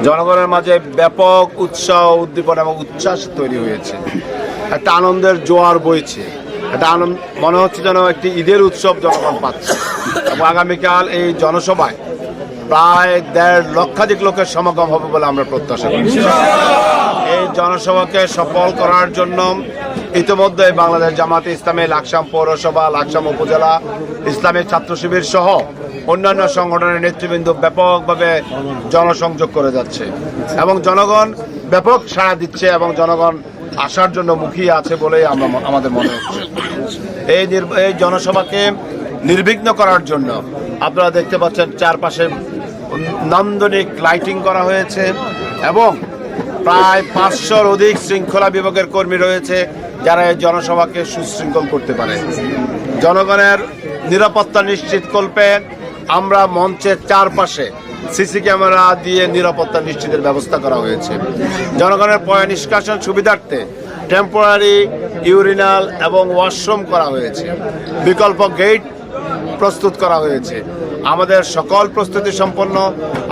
জনগণের মাঝে ব্যাপক উৎসাহ, উদ্দীপনা এবং উচ্ছ্বাস তৈরি হয়েছে। একটা আনন্দের জোয়ার বইছে, একটা আনন্দ, মনে হচ্ছে যেন একটি ঈদের উৎসব জনগণ পাচ্ছে। এবং আগামীকাল এই জনসভায় প্রায় 1.5 লক্ষাধিক লোকের সমাগম হবে বলে আমরা প্রত্যাশা করি। এই জনসভাকে সফল করার জন্য ইতিমধ্যে বাংলাদেশ জামাতে ইসলামী লাকসাম পৌরসভা, লাকসাম উপজেলা, ইসলামী ছাত্র শিবির সহ অন্যান্য সংগঠনের নেতৃবৃন্দ ব্যাপকভাবে জনসংযোগ করে যাচ্ছে এবং জনগণ ব্যাপক সাড়া দিচ্ছে এবং জনগণ আসার জন্য মুখিয়ে আছে বলেই আমাদের মনে হচ্ছে। এই জনসভাকে নির্বিঘ্ন করার জন্য আপনারা দেখতে পাচ্ছেন চারপাশে নান্দনিক লাইটিং করা হয়েছে এবং প্রায় 500-র অধিক শৃঙ্খলা বিভাগের কর্মী রয়েছে যারা এই জনসভাকে সুশৃঙ্খল করতে পারে। জনগণের নিরাপত্তা নিশ্চিতকল্পে আমরা মঞ্চের চারপাশে সিসি ক্যামেরা দিয়ে নিরাপত্তা নিশ্চিতের ব্যবস্থা করা হয়েছে। জনগণের পয় নিষ্কাশন সুবিধার্থে টেম্পোরারি ইউরিনাল এবং ওয়াশরুম করা হয়েছে। বিকল্প গেট প্রস্তুত করা হয়েছে। আমাদের সকল প্রস্তুতি সম্পন্ন।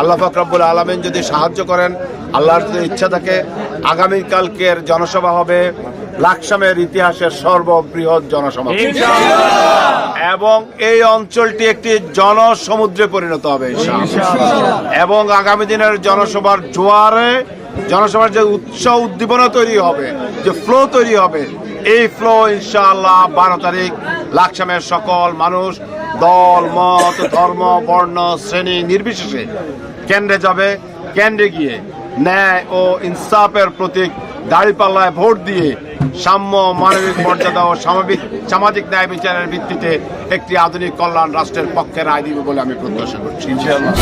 আল্লাহ পাক রব্বুল আলামিন যদি সাহায্য করেন, আল্লাহর যদি ইচ্ছা থাকে, আগামীকালকের জনসভা হবে লাকসামের ইতিহাসের সর্ববৃহৎ জনসভা এবং এই অঞ্চলটি একটি জনসমুদ্রে পরিণত হবে এবং আগামী দিনের জনসভার জোয়ারে জনসভার যে উৎসাহ উদ্দীপনা তৈরি হবে, যে ফ্লো তৈরি হবে, এই ফ্লো ইনশাআল্লাহ 12 তারিখ লাকসামের সকল মানুষ, দল, মত, ধর্ম, বর্ণ, শ্রেণী নির্বিশেষে কেন্দ্রে যাবে। কেন্দ্রে গিয়ে ন্যায় ও ইনসাফের প্রতীক দাঁড়িপাল্লায় ভোট দিয়ে সাম্য, মানবিক মর্যাদা ও সামাজিক ন্যায় বিচারের ভিত্তিতে একটি আধুনিক কল্যাণ রাষ্ট্রের পক্ষে রায় দিবে বলে আমি প্রত্যাশা করছি ইনশাআল্লাহ।